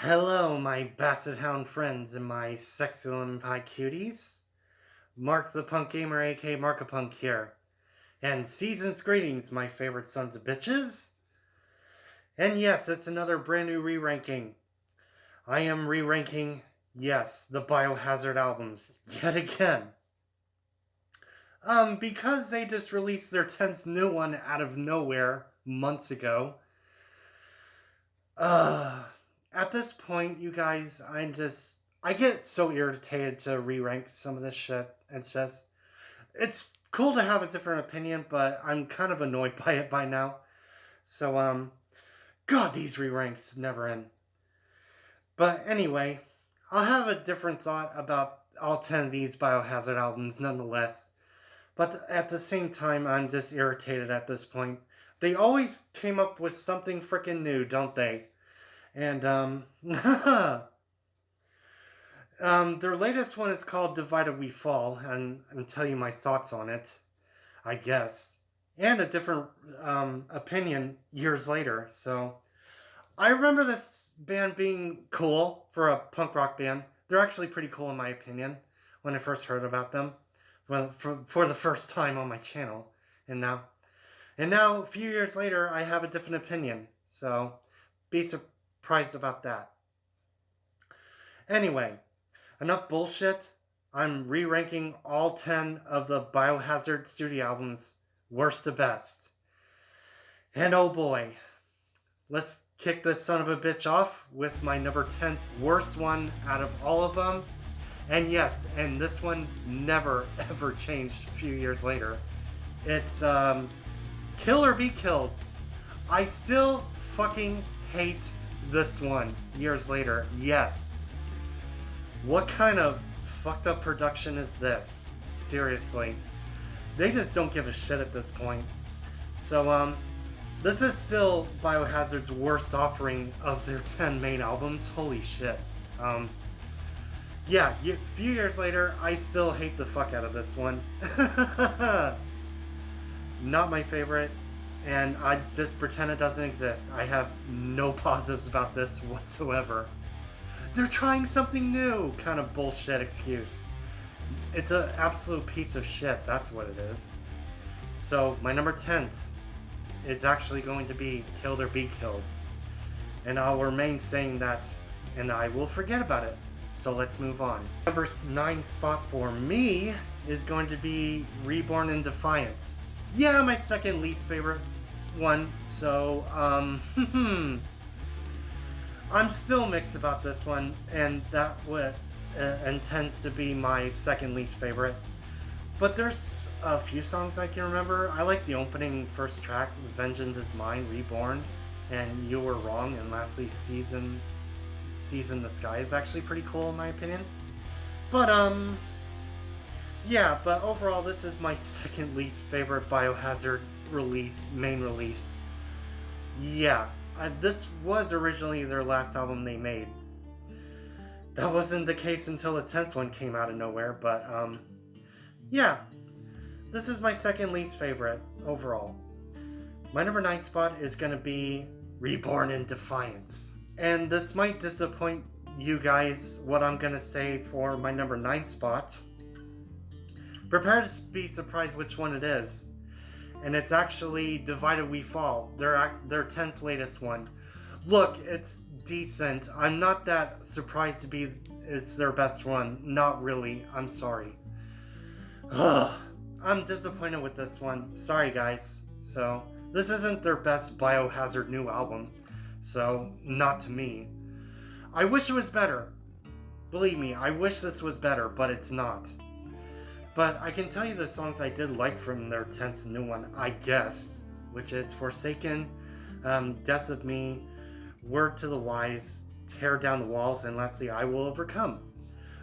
Hello, my basset hound friends and my sexy little pie cuties. Mark the Punk Gamer, a.k.a. Markapunk here. And season's greetings, my favorite sons of bitches. And yes, it's another brand new re-ranking. I am re-ranking, yes, the Biohazard albums, yet again. Because they just released their 10th new one out of nowhere months ago. At this point, you guys, I get so irritated to re-rank some of this shit. It's cool to have a different opinion, but I'm kind of annoyed by it by now. So, God, these re-ranks never end. But anyway, I'll have a different thought about all 10 of these Biohazard albums nonetheless. But at the same time, I'm just irritated at this point. They always came up with something freaking new, don't they? And, their latest one is called Divided We Fall, and I'll tell you my thoughts on it, I guess. And a different opinion years later, so. I remember this band being cool for a punk rock band. They're actually pretty cool in my opinion when I first heard about them. Well, for the first time on my channel. And now, a few years later, I have a different opinion. So, be surprised about that. Anyway, enough bullshit. I'm re-ranking all 10 of the Biohazard studio albums, worst to best. And oh boy, let's kick this son of a bitch off with my number 10th worst one out of all of them. And yes, and this one never ever changed a few years later. It's Kill or Be Killed. I still fucking hate this one years later. Yes. What kind of fucked up production is this? Seriously. They just don't give a shit at this point. So, this is still Biohazard's worst offering of their 10 main albums. Holy shit. Yeah, a few years later, I still hate the fuck out of this one. Not my favorite, and I just pretend it doesn't exist. I have no positives about this whatsoever. They're trying something new kind of bullshit excuse. It's an absolute piece of shit, that's what it is. So, my number 10th is actually going to be Killed or Be Killed. And I'll remain saying that, and I will forget about it. So let's move on. Number 9 spot for me is going to be Reborn in Defiance. Yeah, my second least favorite one. So, I'm still mixed about this one, and that intends to be my second least favorite. But there's a few songs I can remember. I like the opening first track, Vengeance is Mine, Reborn, and You Were Wrong, and lastly, Season the Sky is actually pretty cool in my opinion. But, yeah, but overall, this is my second least favorite Biohazard main release. Yeah, this was originally their last album they made. That wasn't the case until the 10th one came out of nowhere, but, yeah, this is my second least favorite overall. My number 9 spot is going to be Reborn in Defiance. And this might disappoint you guys what I'm going to say for my number 9 spot. Prepare to be surprised which one it is. And it's actually Divided We Fall, their 10th latest one. Look, it's decent. I'm not that surprised to be it's their best one. Not really. I'm sorry. Ugh. I'm disappointed with this one. Sorry, guys. So, this isn't their best Biohazard new album. So, not to me. I wish it was better. Believe me, I wish this was better, but it's not. But I can tell you the songs I did like from their 10th new one, I guess. Which is Forsaken, Death of Me, Word to the Wise, Tear Down the Walls, and lastly, I Will Overcome.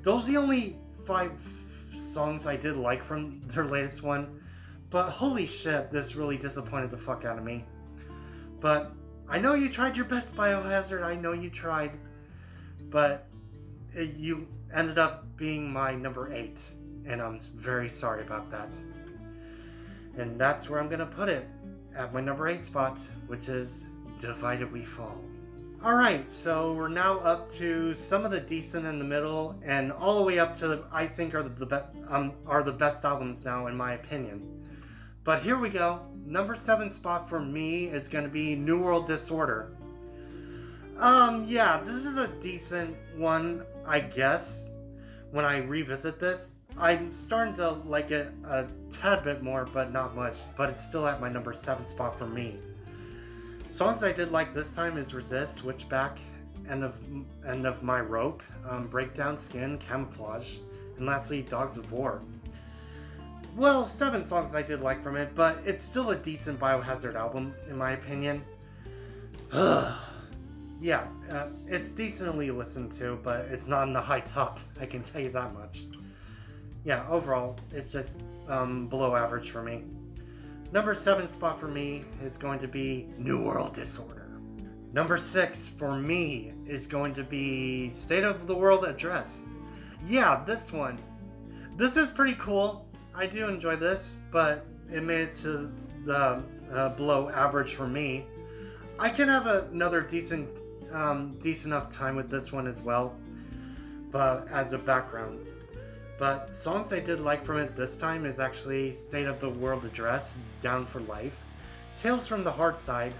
Those are the only 5 songs I did like from their latest one. But holy shit, this really disappointed the fuck out of me. But I know you tried your best, Biohazard. I know you tried. But you ended up being my number 8. And I'm very sorry about that. And that's where I'm going to put it. At my number 8 spot, which is Divided We Fall. Alright, so we're now up to some of the decent in the middle, and all the way up to I think are the best albums now in my opinion. But here we go. Number 7 spot for me is going to be New World Disorder. Yeah, this is a decent one, I guess. When I revisit this, I'm starting to like it a tad bit more, but not much. But it's still at my number 7 spot for me. Songs I did like this time is Resist, Switchback, End of My Rope, Breakdown, Skin, Camouflage, and lastly, Dogs of War. Well, 7 songs I did like from it, but it's still a decent Biohazard album, in my opinion. Yeah, it's decently listened to, but it's not in the high top, I can tell you that much. Yeah, overall, it's just below average for me. Number 7 spot for me is going to be New World Disorder. Number 6 for me is going to be State of the World Address. Yeah, this one. This is pretty cool. I do enjoy this, but it made it to the below average for me. I can have another decent enough time with this one as well, but as a background. But songs I did like from it this time is actually State of the World Address, Down for Life, Tales from the Hard Side,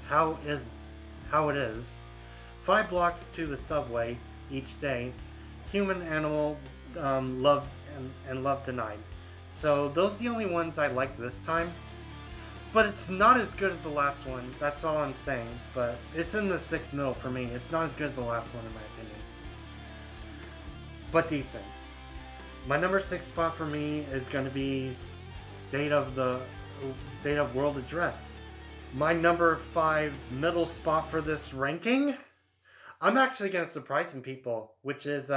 How It Is, 5 Blocks to the Subway Each Day, Human Animal, Love and Love Denied. So those are the only ones I like this time. But it's not as good as the last one, that's all I'm saying. But it's in the 6th middle for me. It's not as good as the last one in my opinion. But decent. My number 6 spot for me is going to be State of World Address. My number 5 middle spot for this ranking, I'm actually going to surprise some people, which is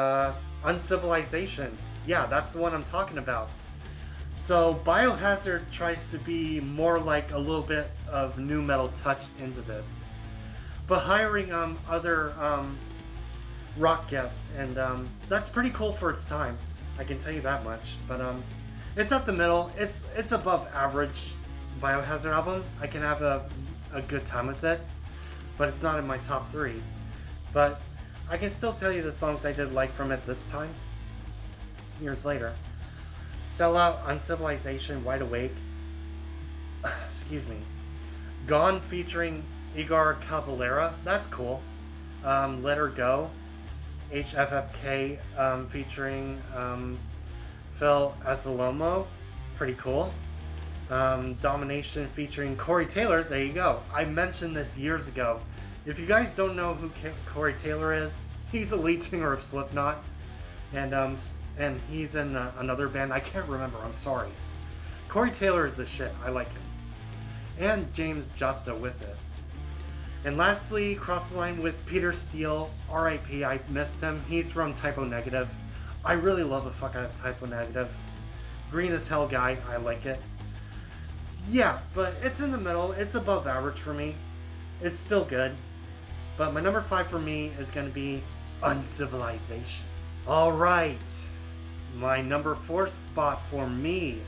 Uncivilization. Yeah, that's the one I'm talking about. So Biohazard tries to be more like a little bit of nu metal touch into this, but hiring other rock guests, and that's pretty cool for its time. I can tell you that much. But it's up the middle. It's above average Biohazard album. I can have a good time with it, but it's not in my top 3. But I can still tell you the songs I did like from it this time, years later. Sellout, Uncivilization, Wide Awake. Excuse me. Gone featuring Igor Cavalera. That's cool. Let Her Go. HFFK featuring Phil Asalomo. Pretty cool. Domination featuring Corey Taylor. There you go. I mentioned this years ago. If you guys don't know who Corey Taylor is, he's the lead singer of Slipknot. And he's in another band. I can't remember. I'm sorry. Corey Taylor is the shit. I like him. And James Justa with it. And lastly, Cross the Line with Peter Steele. R.I.P. I missed him. He's from Typo Negative. I really love the fuck out of Typo Negative. Green as Hell guy. I like it. Yeah, but it's in the middle. It's above average for me. It's still good. But my number 5 for me is going to be Uncivilization. Alright. My number 4 spot for me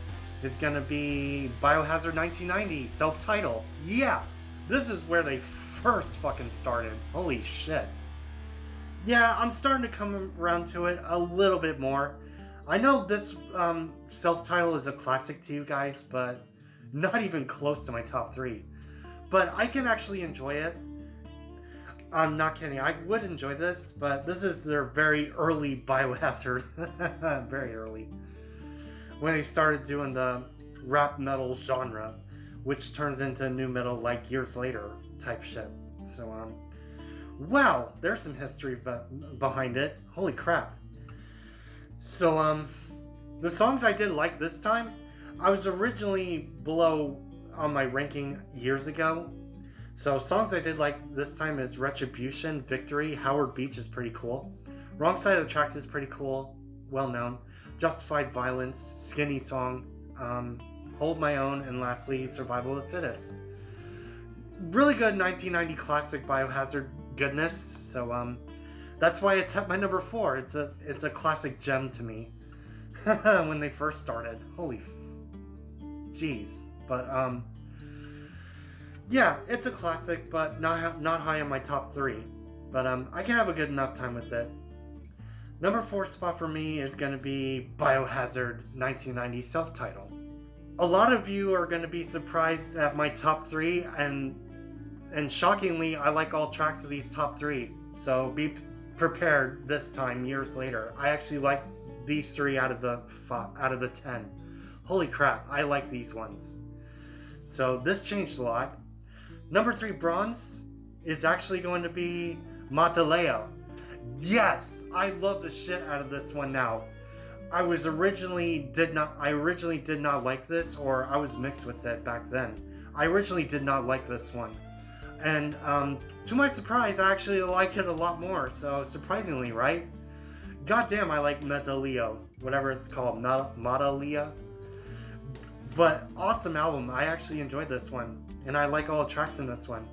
is going to be Biohazard 1990, self-title. Yeah, this is where they first fucking started. Holy shit. Yeah, I'm starting to come around to it a little bit more. I know this self-title is a classic to you guys, but not even close to my top 3. But I can actually enjoy it. I'm not kidding. I would enjoy this, but this is their very early Biohazard. Very early. When they started doing the rap metal genre, which turns into nu metal like years later type shit. So, wow, there's some history behind it. Holy crap. So, the songs I did like this time, I was originally below on my ranking years ago. So songs I did like this time is Retribution, Victory, Howard Beach is pretty cool. Wrong Side of the Tracks is pretty cool, well known. Justified Violence, Skinny Song, Hold My Own, and lastly, Survival of the Fittest. Really good 1990 classic Biohazard goodness, so that's why it's at my number 4. It's a classic gem to me. When they first started. Holy jeez. Yeah, it's a classic, but not high in my top 3. But I can have a good enough time with it. Number 4 spot for me is going to be Biohazard 1990 self-title. A lot of you are going to be surprised at my top 3, and shockingly, I like all tracks of these top 3. So be prepared this time, years later. I actually like these 3 out of the 10. Holy crap, I like these ones. So this changed a lot. Number 3 bronze is actually going to be Mataleo. Yes, I love the shit out of this one now. I originally did not like this, or I was mixed with it back then. I originally did not like this one. And to my surprise, I actually like it a lot more. So surprisingly, right? Goddamn, I like Metaleo, whatever it's called, Metaleo. But awesome album. I actually enjoyed this one, and I like all the tracks in this one.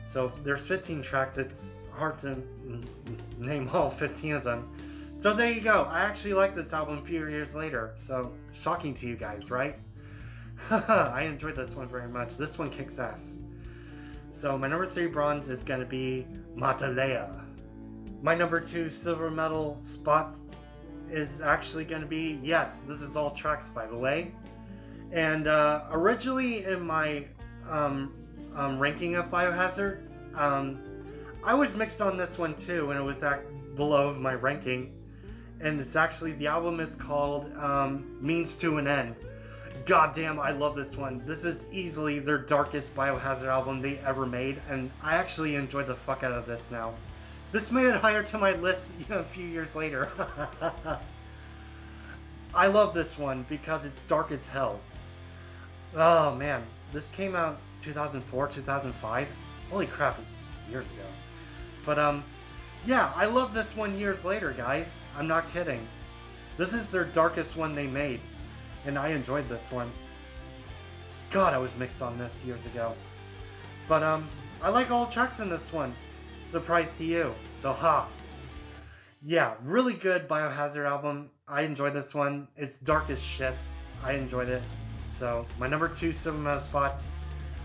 So there's 15 tracks. It's hard to name all 15 of them. So there you go. I actually like this album a few years later. So shocking to you guys, right? I enjoyed this one very much. This one kicks ass. So my number 3 bronze is going to be Matalea. My number 2 silver medal spot is actually going to be, yes, this is all tracks by the way. And originally in my ranking of Biohazard, I was mixed on this one too, and it was below my ranking. And it's actually, the album is called Means to an End. Goddamn, I love this one. This is easily their darkest Biohazard album they ever made, and I actually enjoy the fuck out of this now. This made it higher to my list a few years later. I love this one because it's dark as hell. Oh man, this came out 2004, 2005. Holy crap, it's years ago. But yeah, I love this one years later, guys. I'm not kidding. This is their darkest one they made, and I enjoyed this one. God, I was mixed on this years ago. But I like all tracks in this one. Surprise to you. So yeah, really good Biohazard album. I enjoyed this one. It's dark as shit. I enjoyed it. So my number 2 silver medal spot,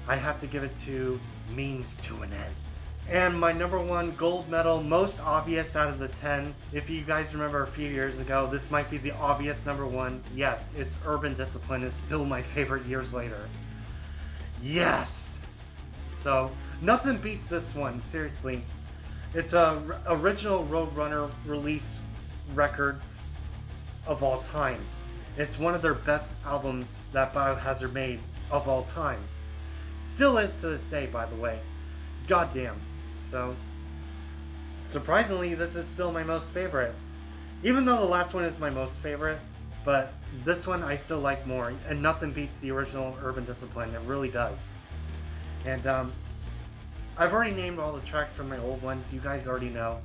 I have to give it to Means to an End. And my number 1 gold medal, most obvious out of the 10. If you guys remember a few years ago, this might be the obvious number 1. Yes, it's Urban Discipline. Is still my favorite years later. Yes! So, nothing beats this one, seriously. It's a original Roadrunner release record of all time. It's one of their best albums that Biohazard made of all time. Still is to this day, by the way. Goddamn. So, surprisingly, this is still my most favorite. Even though the last one is my most favorite, but this one I still like more, and nothing beats the original Urban Discipline. It really does. And I've already named all the tracks from my old ones. You guys already know.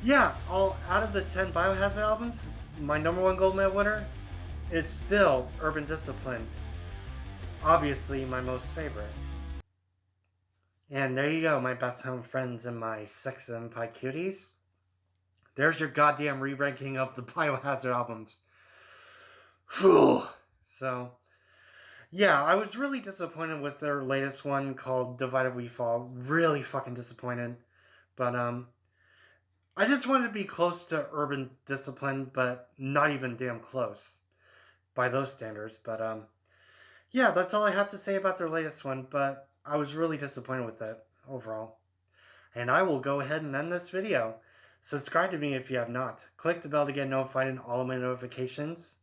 Yeah, out of the 10 Biohazard albums, my number 1 gold medal winner is still Urban Discipline. Obviously, my most favorite. And there you go, my best home friends and my sex and pie cuties. There's your goddamn re-ranking of the Biohazard albums. Whew. So, yeah, I was really disappointed with their latest one called Divided We Fall. Really fucking disappointed. But, I just wanted to be close to Urban Discipline, but not even damn close by those standards. But, yeah, that's all I have to say about their latest one, but I was really disappointed with it overall. And I will go ahead and end this video. Subscribe to me if you have not. Click the bell to get notified in all of my notifications.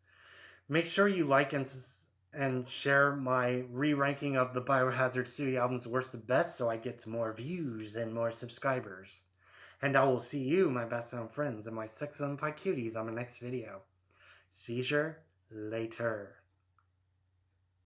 Make sure you like and share my re-ranking of the Biohazard studio albums worst to best so I get to more views and more subscribers. And I will see you, my best known friends, and my sex and pie cuties on my next video. Seizure later.